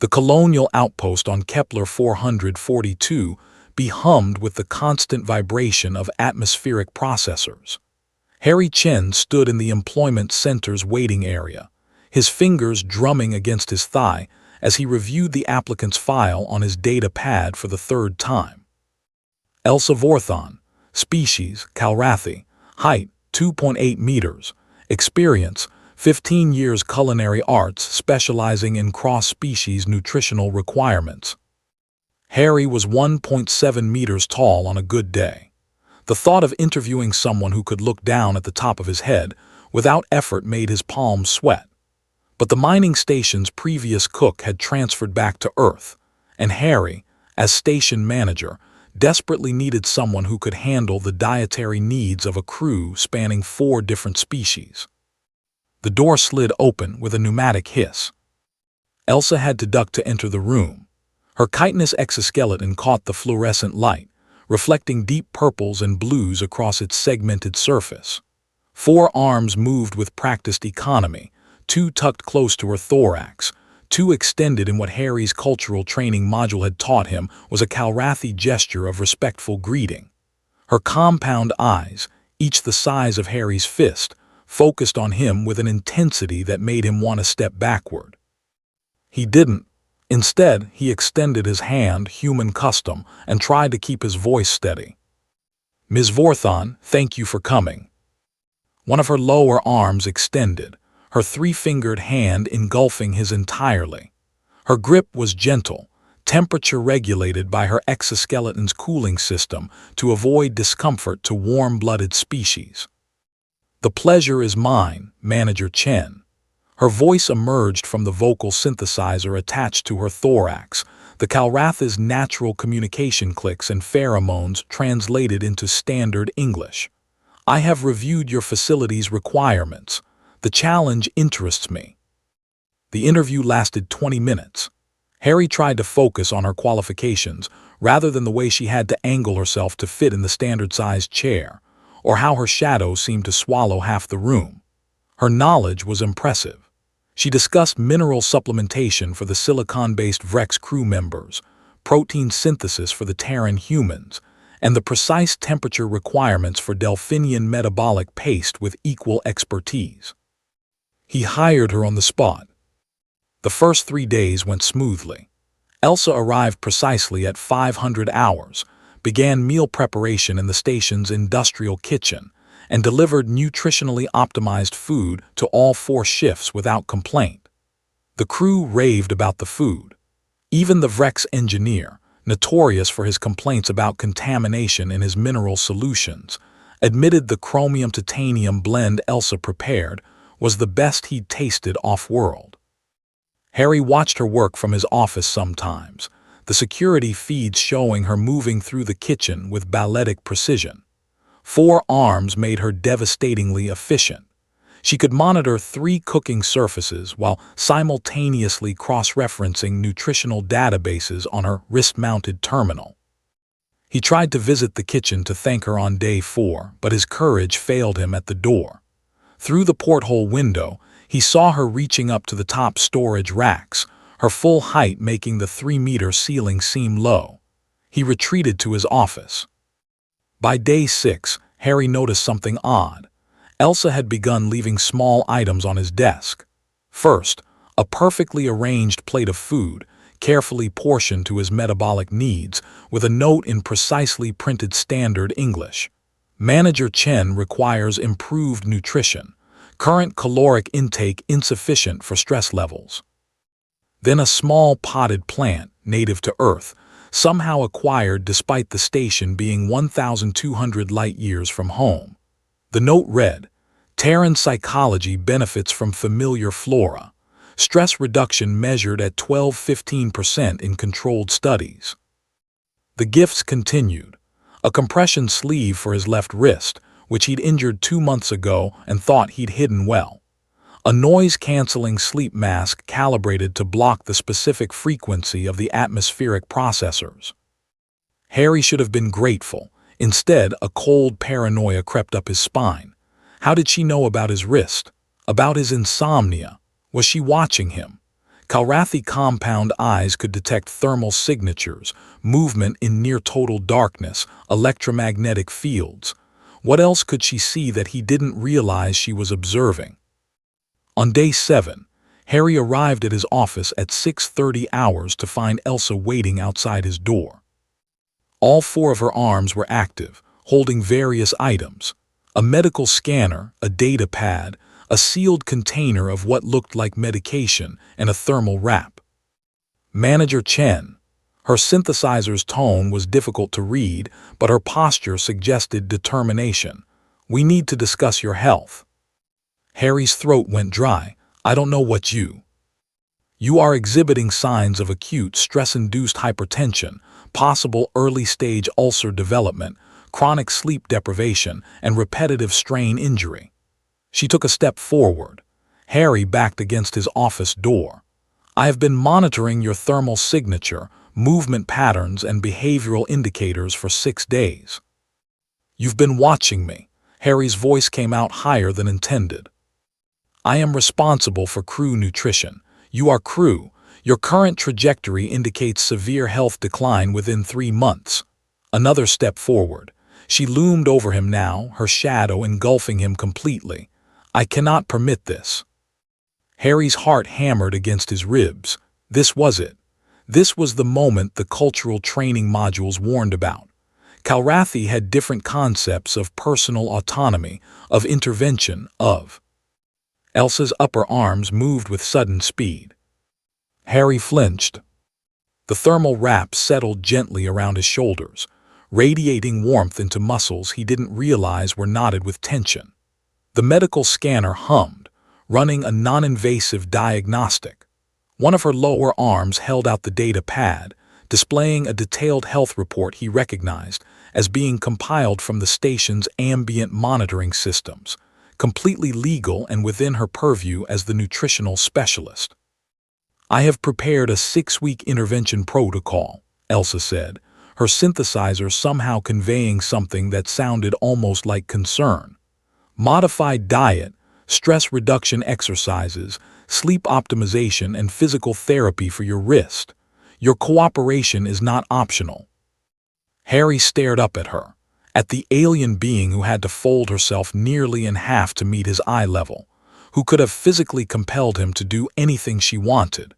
The colonial outpost on Kepler 442 be hummed with the constant vibration of atmospheric processors. Harry Chen stood in the employment center's waiting area, his fingers drumming against his thigh as he reviewed the applicant's file on his data pad for the third time. Elsa Vorthon, species, Calrathi, height, 2.8 meters, experience, 15 years culinary arts specializing in cross-species nutritional requirements. Harry was 1.7 meters tall on a good day. The thought of interviewing someone who could look down at the top of his head without effort made his palms sweat. But the mining station's previous cook had transferred back to Earth, and Harry, as station manager, desperately needed someone who could handle the dietary needs of a crew spanning 4 different species. The door slid open with a pneumatic hiss. Elsa had to duck to enter the room. Her chitinous exoskeleton caught the fluorescent light, reflecting deep purples and blues across its segmented surface. 4 arms moved with practiced economy, 2 tucked close to her thorax, 2 extended in what Harry's cultural training module had taught him was a Calrathi gesture of respectful greeting. Her compound eyes, each the size of Harry's fist, focused on him with an intensity that made him want to step backward. He didn't. Instead, he extended his hand, human custom, and tried to keep his voice steady. "Ms. Vorthon, thank you for coming." One of her lower arms extended, her 3-fingered hand engulfing his entirely. Her grip was gentle, temperature regulated by her exoskeleton's cooling system to avoid discomfort to warm-blooded species. "The pleasure is mine, Manager Chen." Her voice emerged from the vocal synthesizer attached to her thorax, the Calrathi's natural communication clicks and pheromones translated into standard English. "I have reviewed your facility's requirements. The challenge interests me." The interview lasted 20 minutes. Harry tried to focus on her qualifications rather than the way she had to angle herself to fit in the standard-sized chair, or how her shadow seemed to swallow half the room. Her knowledge was impressive. She discussed mineral supplementation for the silicon-based Vrex crew members, protein synthesis for the Terran humans, and the precise temperature requirements for Delphinian metabolic paste with equal expertise. He hired her on the spot. The first 3 days went smoothly. Elsa arrived precisely at 500 hours, began meal preparation in the station's industrial kitchen, and delivered nutritionally optimized food to all 4 shifts without complaint. The crew raved about the food. Even the Vrex engineer, notorious for his complaints about contamination in his mineral solutions, admitted the chromium-titanium blend Elsa prepared was the best he'd tasted off-world. Harry watched her work from his office sometimes, the security feeds showing her moving through the kitchen with balletic precision. 4 arms made her devastatingly efficient. She could monitor 3 cooking surfaces while simultaneously cross-referencing nutritional databases on her wrist-mounted terminal. He tried to visit the kitchen to thank her on day 4, but his courage failed him at the door. Through the porthole window, he saw her reaching up to the top storage racks, her full height making the 3-meter ceiling seem low. He retreated to his office. By day 6, Harry noticed something odd. Elsa had begun leaving small items on his desk. First, a perfectly arranged plate of food, carefully portioned to his metabolic needs, with a note in precisely printed standard English. "Manager Chen requires improved nutrition. Current caloric intake insufficient for stress levels." Then a small potted plant, native to Earth, somehow acquired despite the station being 1,200 light-years from home. The note read, "Terran psychology benefits from familiar flora. Stress reduction measured at 12–15% in controlled studies." The gifts continued. A compression sleeve for his left wrist, which he'd injured 2 months ago and thought he'd hidden well. A noise-canceling sleep mask calibrated to block the specific frequency of the atmospheric processors. Harry should have been grateful. Instead, a cold paranoia crept up his spine. How did she know about his wrist? About his insomnia? Was she watching him? Calrathy compound eyes could detect thermal signatures, movement in near-total darkness, electromagnetic fields. What else could she see that he didn't realize she was observing? On day 7, Harry arrived at his office at 6:30 hours to find Elsa waiting outside his door. All 4 of her arms were active, holding various items: a medical scanner, a data pad, a sealed container of what looked like medication, and a thermal wrap. Manager Chen. Her synthesizer's tone was difficult to read, but her posture suggested determination. We need to discuss your health. Harry's throat went dry. I don't know what you. You are exhibiting signs of acute stress-induced hypertension, possible early-stage ulcer development, chronic sleep deprivation, and repetitive strain injury. She took a step forward. Harry backed against his office door. I have been monitoring your thermal signature, movement patterns, and behavioral indicators for 6 days. You've been watching me. Harry's voice came out higher than intended. I am responsible for crew nutrition. You are crew. Your current trajectory indicates severe health decline within 3 months. Another step forward. She loomed over him now, her shadow engulfing him completely. I cannot permit this. Harry's heart hammered against his ribs. This was it. This was the moment the cultural training modules warned about. Calrathy had different concepts of personal autonomy, of intervention, of. Elsa's upper arms moved with sudden speed. Harry flinched. The thermal wrap settled gently around his shoulders, radiating warmth into muscles he didn't realize were knotted with tension. The medical scanner hummed, running a non-invasive diagnostic. One of her lower arms held out the data pad, displaying a detailed health report he recognized as being compiled from the station's ambient monitoring systems, completely legal and within her purview as the nutritional specialist. I have prepared a 6-week intervention protocol, Elsa said, her synthesizer somehow conveying something that sounded almost like concern. Modified diet, stress reduction exercises, sleep optimization, and physical therapy for your wrist. Your cooperation is not optional. Harry stared up at her, at the alien being who had to fold herself nearly in half to meet his eye level, who could have physically compelled him to do anything she wanted,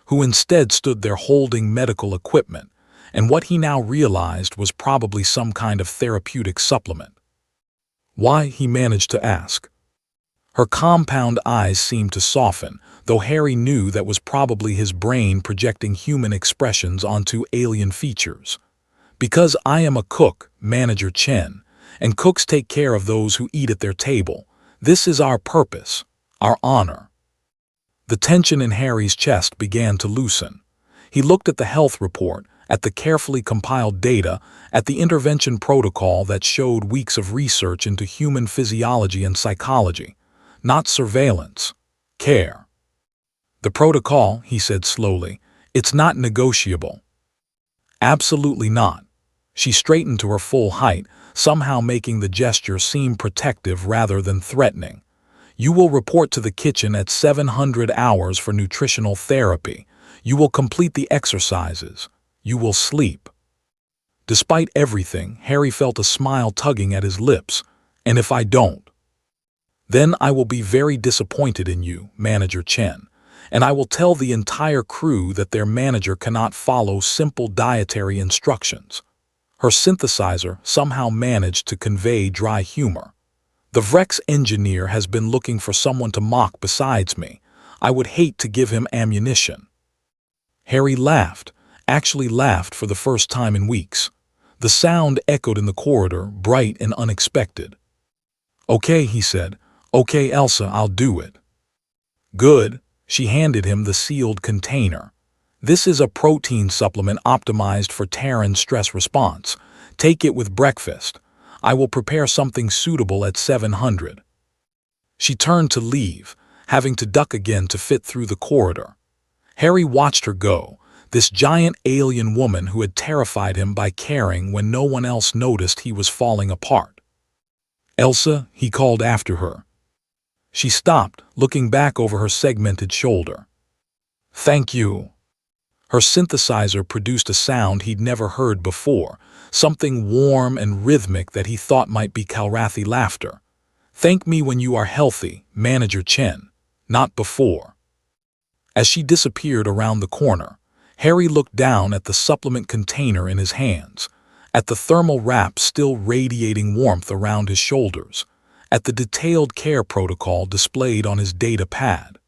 who instead stood there holding medical equipment, and what he now realized was probably some kind of therapeutic supplement. Why, he managed to ask. Her compound eyes seemed to soften, though Harry knew that was probably his brain projecting human expressions onto alien features. Because I am a cook, Manager Chen, and cooks take care of those who eat at their table. This is our purpose, our honor. The tension in Harry's chest began to loosen. He looked at the health report, at the carefully compiled data, at the intervention protocol that showed weeks of research into human physiology and psychology. Not surveillance, care. The protocol, he said slowly, it's not negotiable. Absolutely not. She straightened to her full height, somehow making the gesture seem protective rather than threatening. You will report to the kitchen at 700 hours for nutritional therapy. You will complete the exercises. You will sleep. Despite everything, Harry felt a smile tugging at his lips. And if I don't? Then I will be very disappointed in you, Manager Chen, and I will tell the entire crew that their manager cannot follow simple dietary instructions. Her synthesizer somehow managed to convey dry humor. The Vrex engineer has been looking for someone to mock besides me. I would hate to give him ammunition. Harry laughed, actually laughed for the first time in weeks. The sound echoed in the corridor, bright and unexpected. Okay, he said. Okay, Elsa, I'll do it. Good. She handed him the sealed container. This is a protein supplement optimized for Terran stress response. Take it with breakfast. I will prepare something suitable at 700. She turned to leave, having to duck again to fit through the corridor. Harry watched her go, this giant alien woman who had terrified him by caring when no one else noticed he was falling apart. Elsa, he called after her. She stopped, looking back over her segmented shoulder. Thank you. Her synthesizer produced a sound he'd never heard before, something warm and rhythmic that he thought might be Calrathi laughter. Thank me when you are healthy, Manager Chen, not before. As she disappeared around the corner, Harry looked down at the supplement container in his hands, at the thermal wrap still radiating warmth around his shoulders, at the detailed care protocol displayed on his data pad.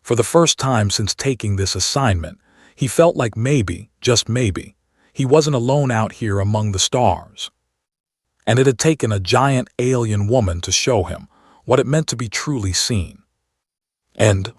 For the first time since taking this assignment, he felt like maybe, just maybe, he wasn't alone out here among the stars. And it had taken a giant alien woman to show him what it meant to be truly seen. End